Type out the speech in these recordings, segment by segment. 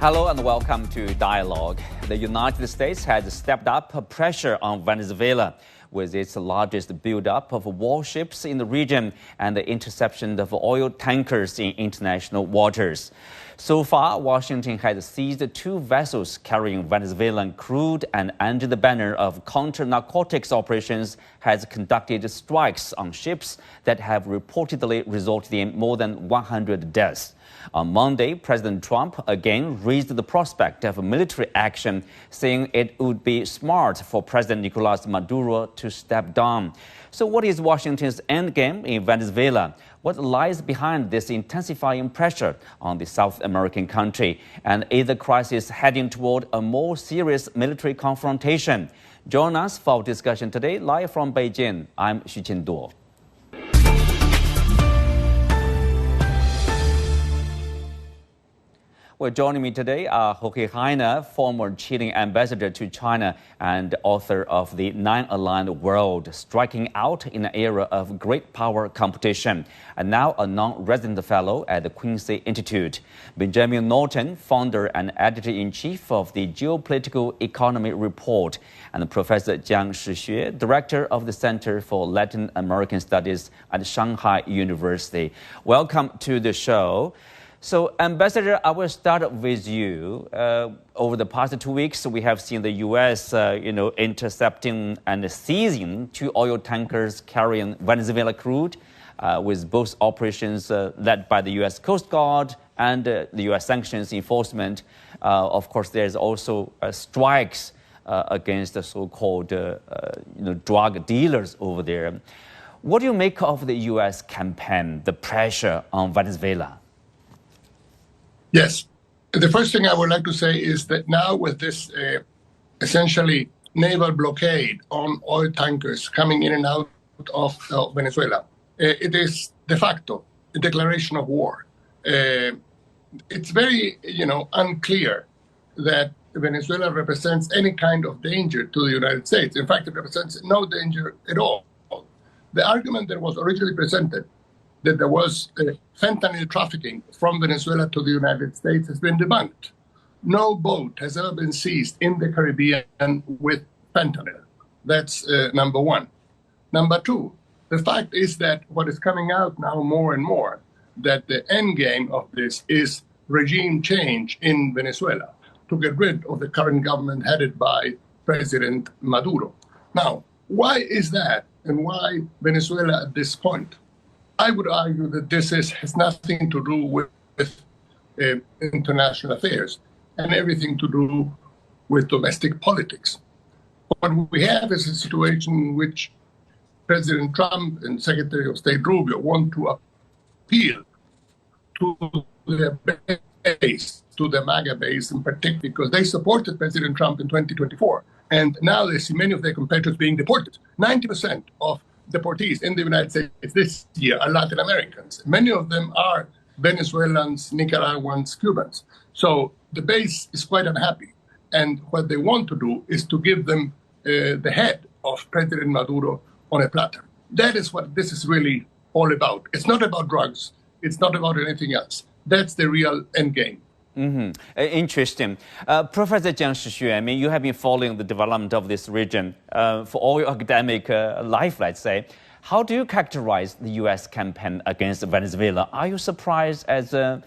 Hello and welcome to Dialogue. The United States has stepped up pressure on Venezuela with its largest buildup of warships in the region and the interception of oil tankers in international waters. So far, Washington has seized 2 vessels carrying Venezuelan crude and under the banner of counter-narcotics operations has conducted strikes on ships that have reportedly resulted in more than 100 deaths. On Monday, President Trump again raised the prospect of military action, saying it would be smart for President Nicolas Maduro to step down. So what is Washington's endgame in Venezuela? What lies behind this intensifying pressure on the South American country? And is the crisis heading toward a more serious military confrontation? Join us for discussion today, live from Beijing. I'm Xu Qinduo. Well, joining me today are Jorge Heine, former Chilean ambassador to China and author of The Non-Aligned World, Striking Out in an Era of Great Power Competition, and now a non-resident fellow at the Quincy Institute. Benjamin Norton, founder and editor-in-chief of the Geopolitical Economy Report, and Professor Jiang Shixue, director of the Center for Latin American Studies at Shanghai University. Welcome to the show. So, Ambassador, I will start with you. Over the past 2 weeks, we have seen the U.S., intercepting and seizing 2 oil tankers carrying Venezuela crude, with both operations led by the U.S. Coast Guard and the U.S. sanctions enforcement. Of course, there's also strikes against the so-called, drug dealers over there. What do you make of the U.S. campaign, the pressure on Venezuela? Yes. The first thing I would like to say is that now with this essentially naval blockade on oil tankers coming in and out of Venezuela, it is de facto a declaration of war. It's very, unclear that Venezuela represents any kind of danger to the United States. In fact, it represents no danger at all. The argument that was originally presented that there was fentanyl trafficking from Venezuela to the United States has been debunked. No boat has ever been seized in the Caribbean with fentanyl. That's number one. Number two, the fact is that what is coming out now more and more, that the end game of this is regime change in Venezuela to get rid of the current government headed by President Maduro. Now, why is that and why Venezuela at this point? I would argue that this has nothing to do with international affairs and everything to do with domestic politics. What we have is a situation in which President Trump and Secretary of State Rubio want to appeal to their base, to the MAGA base in particular, because they supported President Trump in 2024. And now they see many of their competitors being deported. 90% of deportees in the United States this year are Latin Americans. Many of them are Venezuelans, Nicaraguans, Cubans. So the base is quite unhappy. And what they want to do is to give them the head of President Maduro on a platter. That is what this is really all about. It's not about drugs. It's not about anything else. That's the real end game. Mm-hmm. Interesting. Professor Jiang Shixue, you have been following the development of this region for all your academic life, let's say. How do you characterize the U.S. campaign against Venezuela? Are you surprised or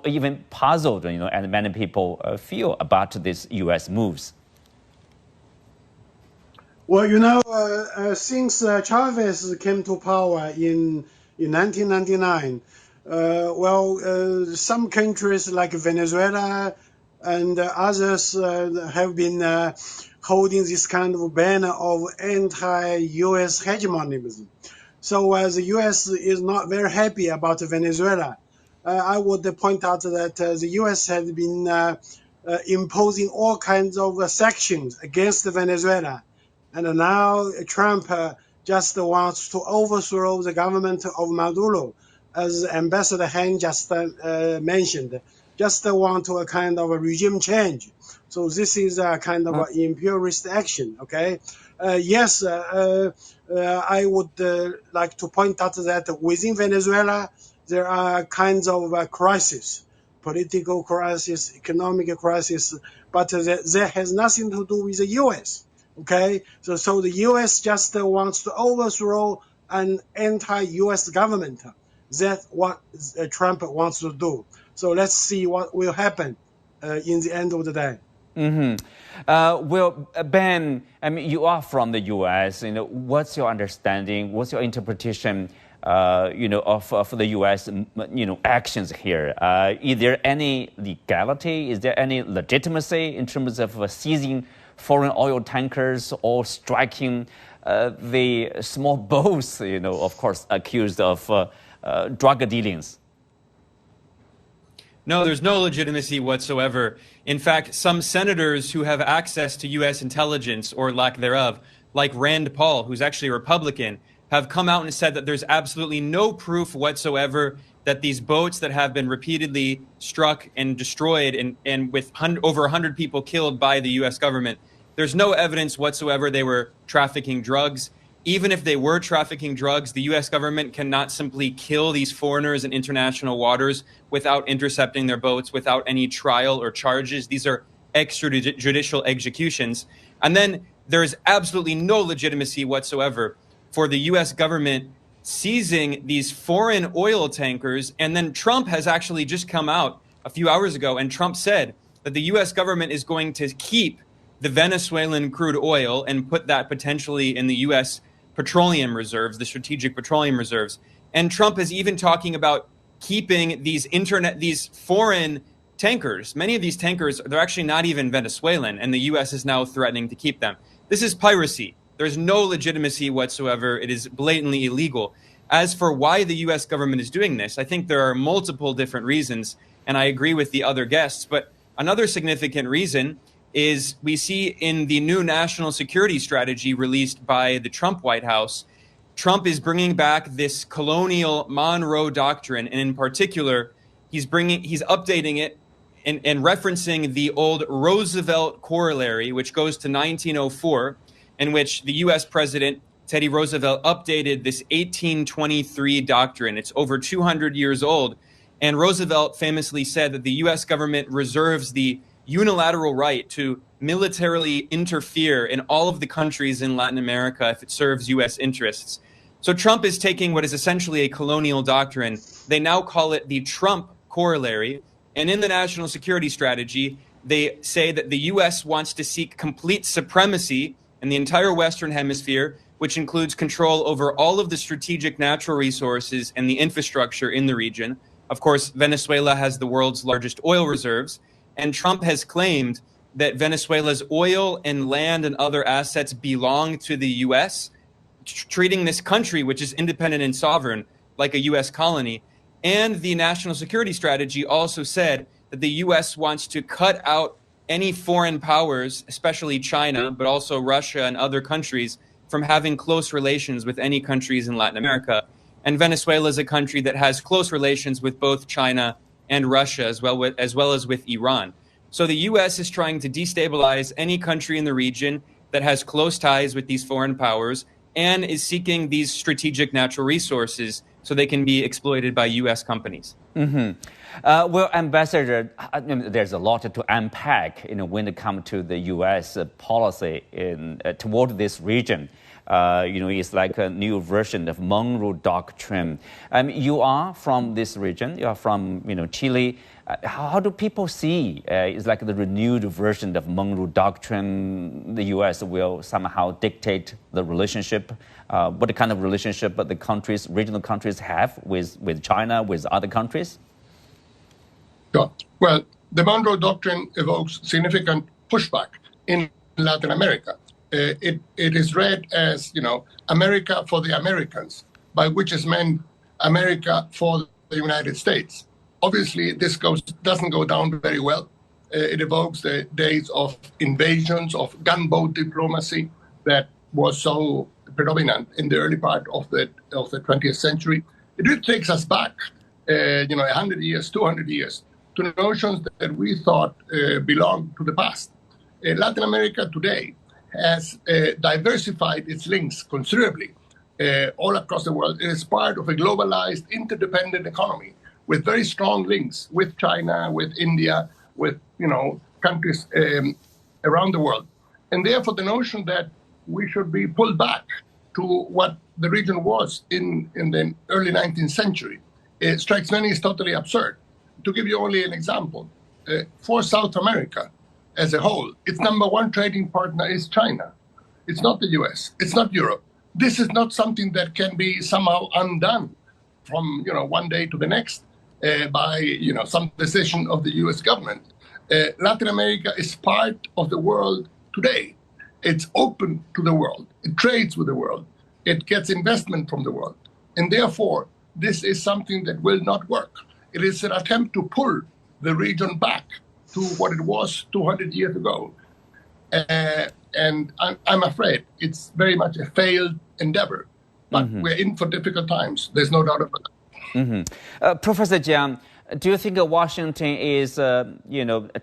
even puzzled, and many people feel about these U.S. moves? Well, since Chavez came to power in 1999, some countries like Venezuela and others have been holding this kind of banner of anti-U.S. hegemonism. So the U.S. is not very happy about Venezuela. I would point out that the U.S. has been imposing all kinds of sanctions against Venezuela. And now Trump just wants to overthrow the government of Maduro. As Ambassador Heine just mentioned, just want to a kind of a regime change. So this is a kind of an imperialist action, okay? Yes, I would like to point out that within Venezuela, there are kinds of crises. political crisis, economic crisis, but that has nothing to do with the U.S. Okay, so the U.S. just wants to overthrow an anti-U.S. government. That's what Trump wants to do. So let's see what will happen in the end of the day. Well, Ben, I mean, you are from the U.S. What's your understanding? What's your interpretation? Of the U.S. Actions here. Is there any legality? Is there any legitimacy in terms of seizing foreign oil tankers or striking the small boats? Of course, accused of drug dealings. No, there's no legitimacy whatsoever. In fact, some senators who have access to U.S. intelligence or lack thereof, like Rand Paul, who's actually a Republican, have come out and said that there's absolutely no proof whatsoever that these boats that have been repeatedly struck and destroyed and with over 100 people killed by the U.S. government, there's no evidence whatsoever they were trafficking drugs. Even if they were trafficking drugs, the U.S. government cannot simply kill these foreigners in international waters without intercepting their boats, without any trial or charges. These are extrajudicial executions. And then there's absolutely no legitimacy whatsoever for the U.S. government seizing these foreign oil tankers. And then Trump has actually just come out a few hours ago, and Trump said that the U.S. government is going to keep the Venezuelan crude oil and put that potentially in the U.S. petroleum reserves, the strategic petroleum reserves. And Trump is even talking about keeping these foreign tankers. Many of these tankers, they're actually not even Venezuelan, and the U.S. is now threatening to keep them. This is piracy. There's no legitimacy whatsoever. It is blatantly illegal. As for why the U.S. government is doing this, I think there are multiple different reasons, and I agree with the other guests. But another significant reason is we see in the new national security strategy released by the Trump White House, Trump is bringing back this colonial Monroe Doctrine, and in particular, he's updating it and referencing the old Roosevelt corollary, which goes to 1904, in which the U.S. President Teddy Roosevelt updated this 1823 doctrine. It's over 200 years old, and Roosevelt famously said that the U.S. government reserves the unilateral right to militarily interfere in all of the countries in Latin America if it serves U.S. interests. So Trump is taking what is essentially a colonial doctrine. They now call it the Trump corollary. And in the national security strategy, they say that the U.S. wants to seek complete supremacy in the entire Western Hemisphere, which includes control over all of the strategic natural resources and the infrastructure in the region. Of course, Venezuela has the world's largest oil reserves. And Trump has claimed that Venezuela's oil and land and other assets belong to the U.S., treating this country, which is independent and sovereign, like a U.S. colony. And the national security strategy also said that the U.S. wants to cut out any foreign powers, especially China, but also Russia and other countries, from having close relations with any countries in Latin America. And Venezuela is a country that has close relations with both China and Russia, as well as with Iran. So the U.S. is trying to destabilize any country in the region that has close ties with these foreign powers and is seeking these strategic natural resources so they can be exploited by U.S. companies. Well, Ambassador, there's a lot to unpack when it comes to the U.S. policy toward this region. It's like a new version of Monroe Doctrine. You are from this region. You are from, Chile. How do people see it's like the renewed version of Monroe Doctrine? The U.S. will somehow dictate the relationship, what kind of relationship the regional countries have with China, with other countries? Sure. Well, the Monroe Doctrine evokes significant pushback in Latin America. It is read as, America for the Americans, by which is meant America for the United States. Obviously, this doesn't go down very well. It evokes the days of invasions, of gunboat diplomacy that was so predominant in the early part of the 20th century. It really takes us back, 100 years, 200 years, to notions that we thought belonged to the past. Latin America today has diversified its links considerably all across the world. It is part of a globalized, interdependent economy with very strong links with China, with India, with countries around the world. And therefore, the notion that we should be pulled back to what the region was in the early 19th century strikes many as totally absurd. To give you only an example, for South America as a whole, its number one trading partner is China. It's not the US. It's not Europe. This is not something that can be somehow undone from one day to the next by some decision of the US government. Latin America is part of the world today. It's open to the world. It trades with the world. It gets investment from the world. And therefore, this is something that will not work. It is an attempt to pull the region back to what it was 200 years ago. And I'm afraid it's very much a failed endeavor. But we're in for difficult times. There's no doubt about that. Professor Jiang, do you think Washington is,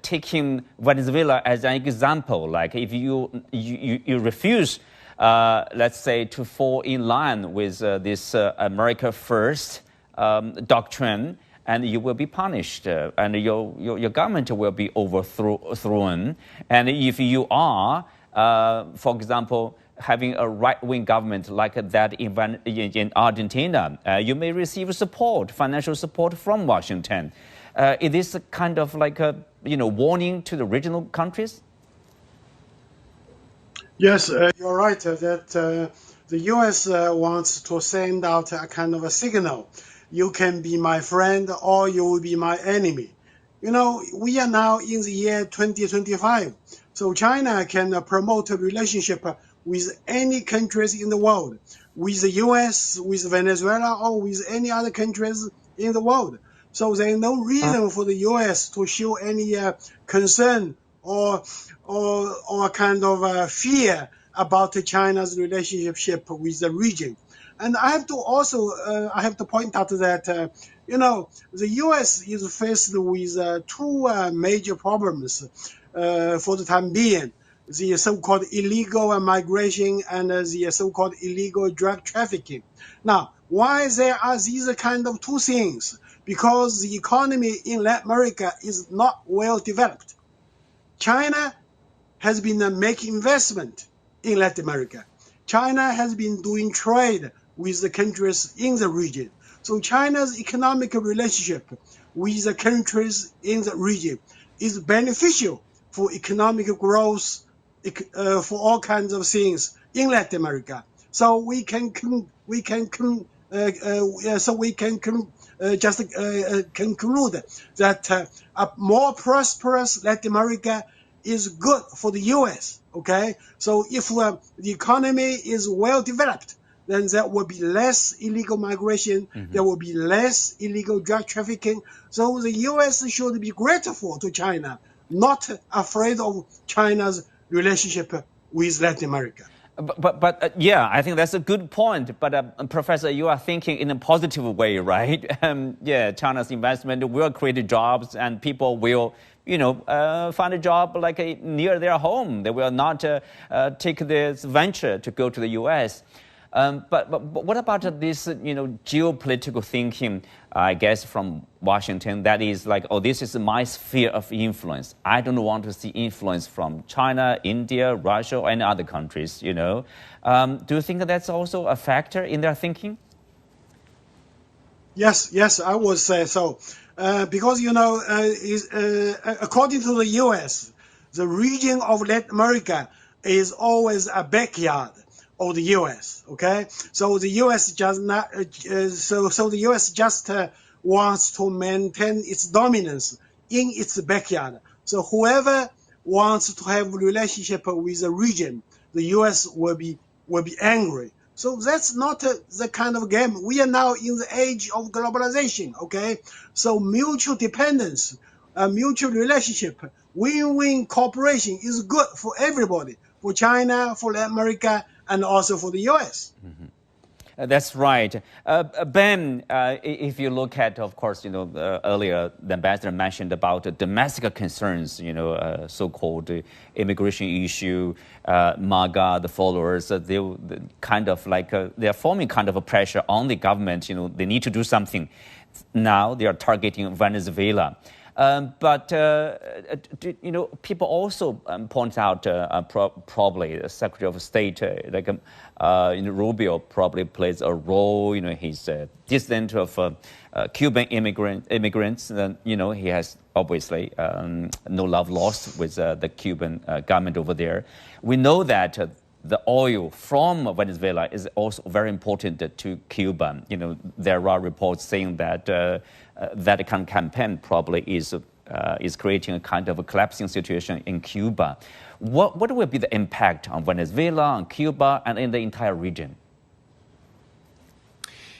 taking Venezuela as an example? Like if you refuse, let's say, to fall in line with this America First doctrine, and you will be punished, and your government will be overthrown. And if you are, for example, having a right-wing government like that in Argentina, you may receive support, financial support from Washington. Is this kind of like a warning to the regional countries? Yes, you're right that the U.S. wants to send out a kind of a signal. You can be my friend or you will be my enemy. We are now in the year 2025, so China can promote a relationship with any countries in the world, with the U.S., with Venezuela, or with any other countries in the world. So there is no reason for the U.S. to show any concern or kind of fear about China's relationship with the region. And I have to point out that the U.S. is faced with two major problems for the time being: the so-called illegal migration and the so-called illegal drug trafficking. Now, why there are these kind of two things? Because the economy in Latin America is not well developed. China has been making investment in Latin America. China has been doing trade with the countries in the region. So China's economic relationship with the countries in the region is beneficial for economic growth, for all kinds of things in Latin America. So we can conclude that a more prosperous Latin America is good for the U.S. Okay, so if the economy is well developed, then there will be less illegal migration, there will be less illegal drug trafficking. So the U.S. should be grateful to China, not afraid of China's relationship with Latin America. But yeah, I think that's a good point. But Professor, you are thinking in a positive way, right? China's investment will create jobs, and people will, find a job like near their home. They will not take this venture to go to the U.S. But what about this, geopolitical thinking, I guess, from Washington, that is like, this is my sphere of influence. I don't want to see influence from China, India, Russia, or any other countries, Do you think that's also a factor in their thinking? Yes, I would say so. Because, according to the U.S., the region of Latin America is always a backyard of the U.S. Okay, so the U.S. just not so the U.S. just wants to maintain its dominance in its backyard. So whoever wants to have a relationship with the region, the U.S. will be angry. So that's not the kind of game. We are now in the age of globalization. Okay, so mutual dependence, mutual relationship, win-win cooperation is good for everybody, for China, for Latin America, and also for the U.S. That's right. Ben, if you look at, of course, earlier the ambassador mentioned about domestic concerns, so-called immigration issue, MAGA, the followers, they're forming kind of a pressure on the government. They need to do something. now they are targeting Venezuela. But people also point out probably the Secretary of State Rubio probably plays a role. He's a descendant of Cuban immigrants. He has obviously no love lost with the Cuban government over there. We know that the oil from Venezuela is also very important to Cuba. There are reports saying that that kind of campaign probably is creating a kind of a collapsing situation in Cuba. What will be the impact on Venezuela, on Cuba, and in the entire region?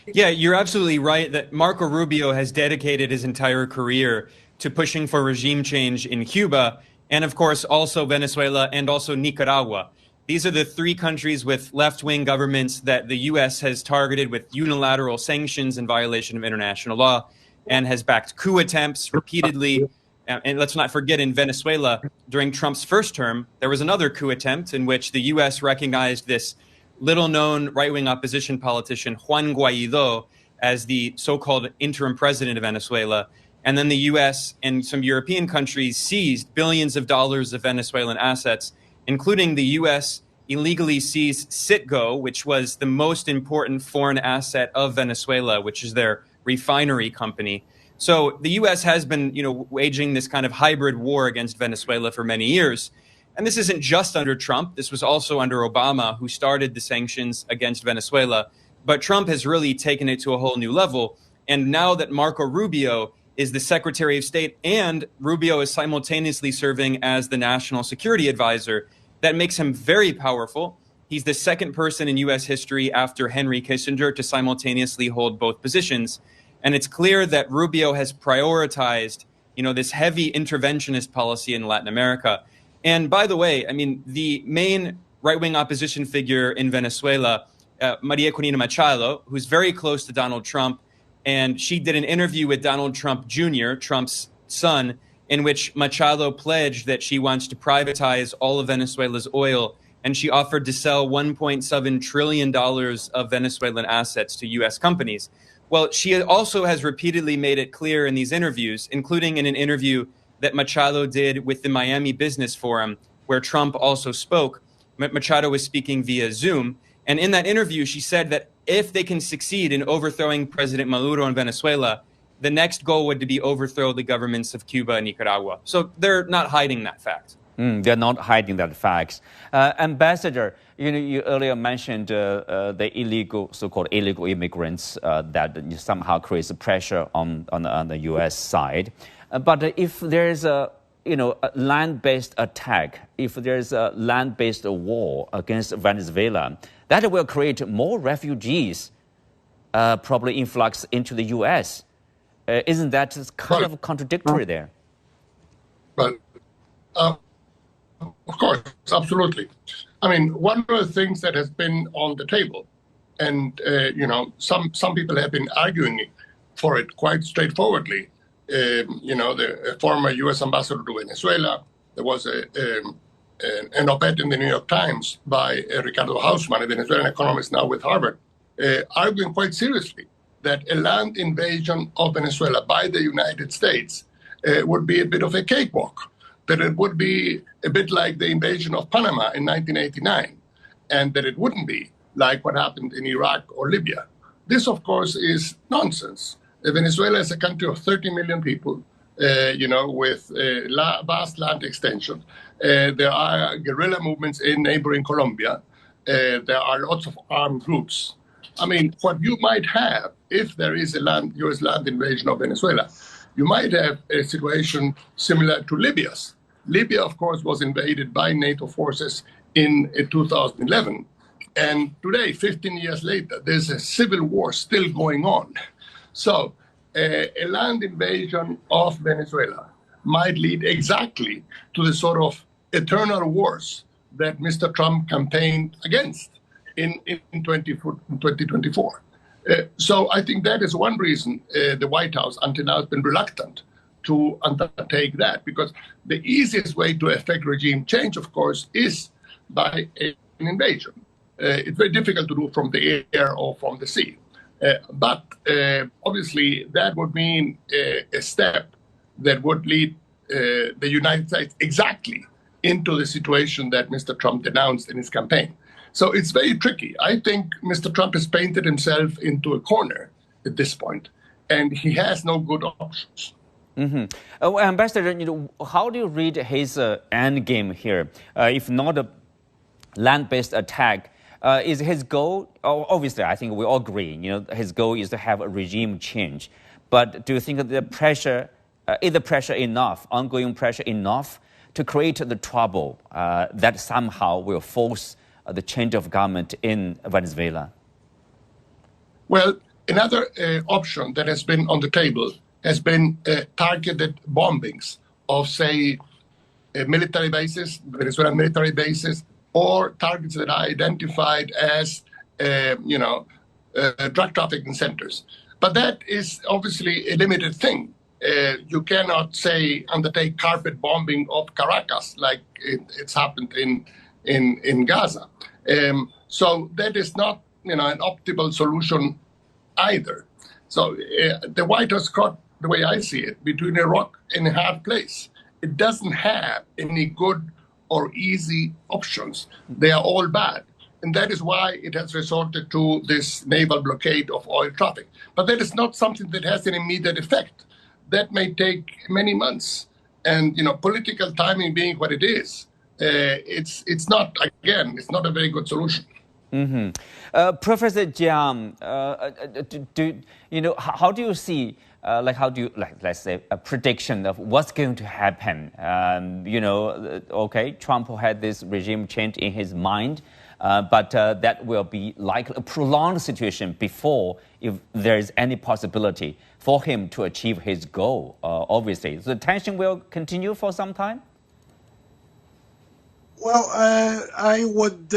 Yeah, you're absolutely right that Marco Rubio has dedicated his entire career to pushing for regime change in Cuba, and of course also Venezuela and also Nicaragua. These are the three countries with left-wing governments that the U.S. has targeted with unilateral sanctions in violation of international law and has backed coup attempts repeatedly. And let's not forget, in Venezuela, during Trump's first term, there was another coup attempt in which the U.S. recognized this little-known right-wing opposition politician, Juan Guaido, as the so-called interim president of Venezuela. And then the U.S. and some European countries seized billions of dollars of Venezuelan assets, including the U.S. illegally seized Citgo, which was the most important foreign asset of Venezuela, which is their refinery company. So the U.S. has been, waging this kind of hybrid war against Venezuela for many years. And this isn't just under Trump. This was also under Obama, who started the sanctions against Venezuela. But Trump has really taken it to a whole new level. And now that Marco Rubio is the Secretary of State and Rubio is simultaneously serving as the National Security Advisor, that makes him very powerful. He's the second person in U.S. history after Henry Kissinger to simultaneously hold both positions. And it's clear that Rubio has prioritized, this heavy interventionist policy in Latin America. And by the way, the main right-wing opposition figure in Venezuela, Maria Corina Machado, who's very close to Donald Trump, and she did an interview with Donald Trump Jr., Trump's son, in which Machado pledged that she wants to privatize all of Venezuela's oil, and she offered to sell $1.7 trillion of Venezuelan assets to U.S. companies. Well, she also has repeatedly made it clear in these interviews, including in an interview that Machado did with the Miami Business Forum, where Trump also spoke. Machado was speaking via Zoom. And in that interview, she said that if they can succeed in overthrowing President Maduro in Venezuela, the next goal would be overthrow the governments of Cuba and Nicaragua. So they're not hiding that fact. They're not hiding that fact. Ambassador, you earlier mentioned the so-called illegal immigrants that somehow creates pressure on the U.S. side. But if there's a land-based attack, if there's a land-based war against Venezuela, that will create more refugees, probably influx into the U.S. Isn't that kind of contradictory there? Well, of course, absolutely. One of the things that has been on the table, and some people have been arguing for it quite straightforwardly. The former U.S. ambassador to Venezuela, there was an op-ed in the New York Times by Ricardo Hausmann, a Venezuelan economist now with Harvard, arguing quite seriously that a land invasion of Venezuela by the United States would be a bit of a cakewalk, that it would be a bit like the invasion of Panama in 1989, and that it wouldn't be like what happened in Iraq or Libya. This, of course, is nonsense. Venezuela is a country of 30 million people, with vast land extension. There are guerrilla movements in neighboring Colombia. There are lots of armed groups. What you might have, if there is a U.S. land invasion of Venezuela, you might have a situation similar to Libya's. Libya, of course, was invaded by NATO forces in 2011. And today, 15 years later, there's a civil war still going on. So a land invasion of Venezuela might lead exactly to the sort of eternal wars that Mr. Trump campaigned against in 2024. So I think that is one reason the White House until now has been reluctant to undertake that, because the easiest way to effect regime change, of course, is by an invasion. It's very difficult to do from the air or from the sea. But obviously, that would mean a step that would lead the United States exactly into the situation that Mr. Trump denounced in his campaign. So it's very tricky. I think Mr. Trump has painted himself into a corner at this point, and he has no good options. Ambassador, how do you read his end game here? If not a land-based attack, is his goal? Obviously, I think we all agree. His goal is to have a regime change. But do you think that the pressure is the pressure enough, ongoing pressure enough, to create the trouble that somehow will force the change of government in Venezuela? Well, another option that has been on the table has been targeted bombings of, say, military bases, Venezuelan military bases, or targets that are identified as, drug trafficking centers. But that is obviously a limited thing. You cannot, say, undertake carpet bombing of Caracas like it's happened in Gaza. So that is not, an optimal solution either. So the White House caught, the way I see it, between a rock and a hard place. It doesn't have any good or easy options. They are all bad. And that is why it has resorted to this naval blockade of oil traffic. But that is not something that has an immediate effect. That may take many months. And, political timing being what it is, it's not a very good solution. Professor Jiang, how do you see, let's say, a prediction of what's going to happen? Trump had this regime change in his mind, but that will be like a prolonged situation before if there is any possibility for him to achieve his goal, obviously. So the tension will continue for some time? Well, I would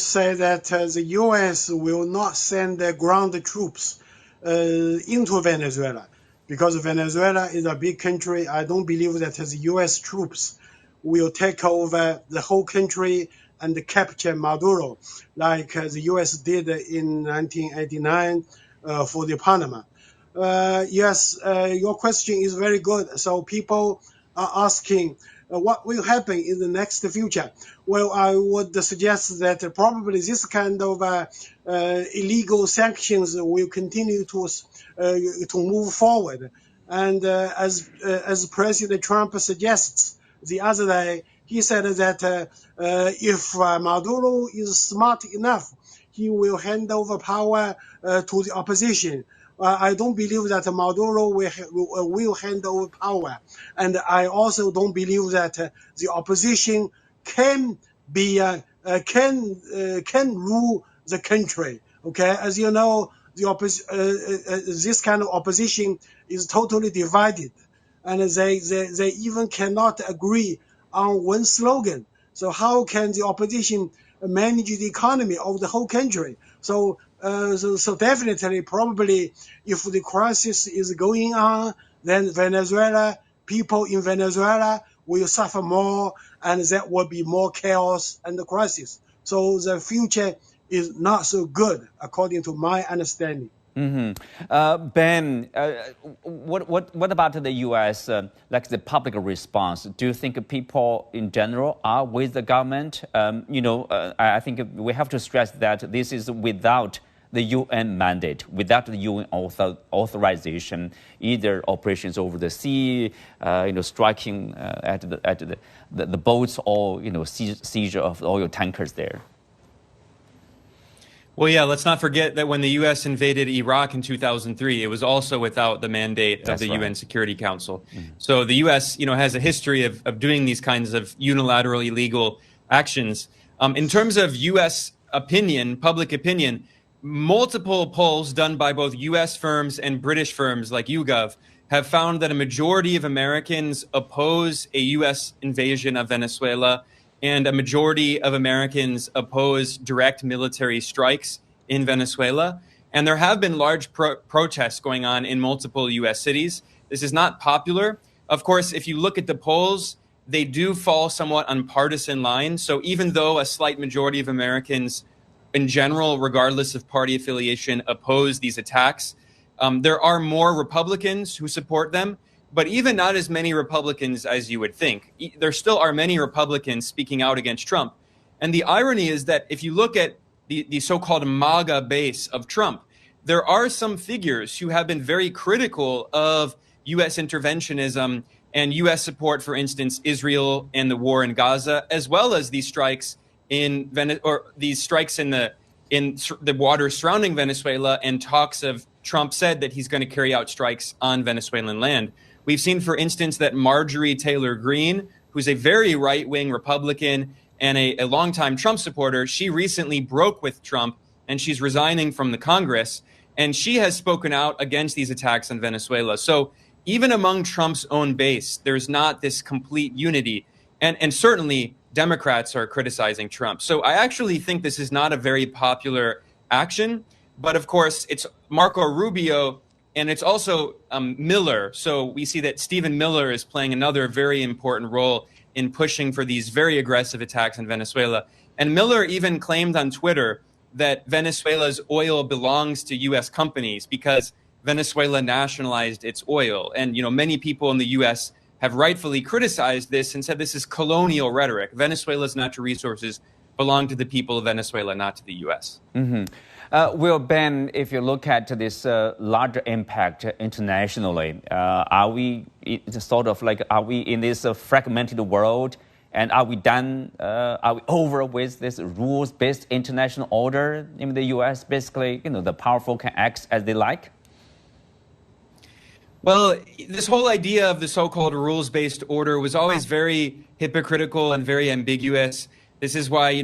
say that the U.S. will not send ground troops into Venezuela because Venezuela is a big country. I don't believe that the U.S. troops will take over the whole country and capture Maduro like the U.S. did in 1989 for the Panama. Yes, your question is very good. So people are asking, what will happen in the next future? Well, I would suggest that probably this kind of illegal sanctions will continue to move forward. And as President Trump suggests the other day, he said that if Maduro is smart enough, he will hand over power to the opposition. I don't believe that Maduro will hand over power, and I also don't believe that the opposition can rule the country. Okay, as you know, this kind of opposition is totally divided, and they even cannot agree on one slogan. So how can the opposition manage the economy of the whole country? So definitely, probably, if the crisis is going on, then people in Venezuela will suffer more, and there will be more chaos and the crisis. So the future is not so good, according to my understanding. Ben, what about the U.S., like the public response? Do you think people in general are with the government? I think we have to stress that this is without the UN mandate, without the UN authorization, either operations over the sea, striking at the boats, or seizure of oil tankers there. Well, yeah, let's not forget that when the U.S. invaded Iraq in 2003, it was also without the mandate of the UN Security Council. So the U.S., has a history of doing these kinds of unilateral illegal actions. In terms of U.S. opinion, public opinion, multiple polls done by both U.S. firms and British firms like YouGov have found that a majority of Americans oppose a U.S. invasion of Venezuela, and a majority of Americans oppose direct military strikes in Venezuela. And there have been large protests going on in multiple U.S. cities. This is not popular. Of course, if you look at the polls, they do fall somewhat on partisan lines. So even though a slight majority of Americans in general, regardless of party affiliation, oppose these attacks. There are more Republicans who support them, but even not as many Republicans as you would think. There still are many Republicans speaking out against Trump. And the irony is that if you look at the so-called MAGA base of Trump, there are some figures who have been very critical of U.S. interventionism and U.S. support, for instance, Israel and the war in Gaza, as well as these strikes in the water surrounding Venezuela, and talks of Trump said that he's going to carry out strikes on Venezuelan land. We've seen, for instance, that Marjorie Taylor Greene, who's a very right-wing Republican and a longtime Trump supporter, she recently broke with Trump and she's resigning from the Congress. And she has spoken out against these attacks on Venezuela. So even among Trump's own base, there's not this complete unity. And certainly Democrats are criticizing Trump. So I actually think this is not a very popular action. But of course, it's Marco Rubio and it's also Miller. So we see that Stephen Miller is playing another very important role in pushing for these very aggressive attacks in Venezuela. And Miller even claimed on Twitter that Venezuela's oil belongs to U.S. companies because Venezuela nationalized its oil. And, many people in the U.S. have rightfully criticized this and said this is colonial rhetoric. Venezuela's natural resources belong to the people of Venezuela, not to the U.S. Mm-hmm. Well, Ben, if you look at this larger impact internationally, are we in this fragmented world? And are we done? Are we over with this rules-based international order in the U.S.? Basically, the powerful can act as they like? Well, this whole idea of the so-called rules-based order was always very hypocritical and very ambiguous. This is why,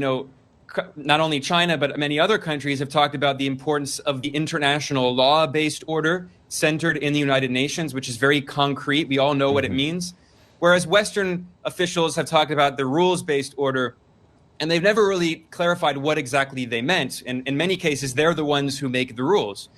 not only China, but many other countries have talked about the importance of the international law-based order centered in the United Nations, which is very concrete. We all know what it means. Whereas Western officials have talked about the rules-based order, and they've never really clarified what exactly they meant. And in many cases, they're the ones who make the rules.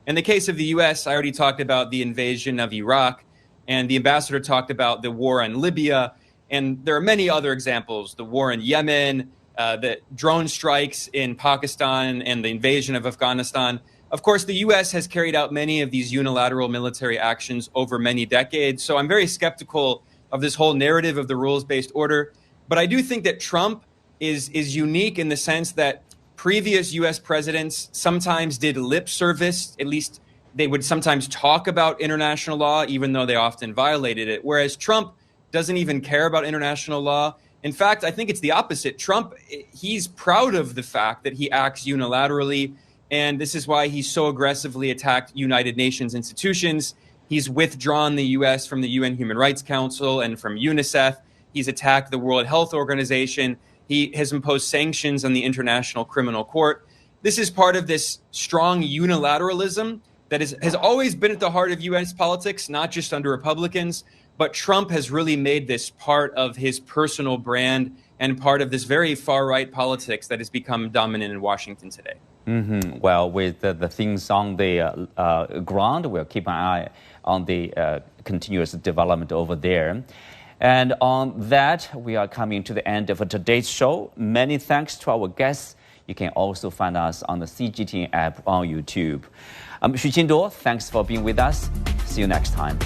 In the case of the U.S., I already talked about the invasion of Iraq, and the ambassador talked about the war in Libya. And there are many other examples, the war in Yemen, the drone strikes in Pakistan, and the invasion of Afghanistan. Of course, the U.S. has carried out many of these unilateral military actions over many decades. So I'm very skeptical of this whole narrative of the rules-based order. But I do think that Trump is unique in the sense that previous U.S. presidents sometimes did lip service. At least they would sometimes talk about international law, even though they often violated it. Whereas Trump doesn't even care about international law. In fact, I think it's the opposite. Trump, he's proud of the fact that he acts unilaterally. And this is why he's so aggressively attacked United Nations institutions. He's withdrawn the U.S. from the UN Human Rights Council and from UNICEF. He's attacked the World Health Organization. He has imposed sanctions on the International Criminal Court. This is part of this strong unilateralism that has always been at the heart of U.S. politics, not just under Republicans. But Trump has really made this part of his personal brand and part of this very far-right politics that has become dominant in Washington today. Mm-hmm. Well, with the things on the ground, we'll keep an eye on the continuous development over there. And on that, we are coming to the end of today's show. Many thanks to our guests. You can also find us on the CGTN app on YouTube. I'm Xu Qingduo. Thanks for being with us. See you next time.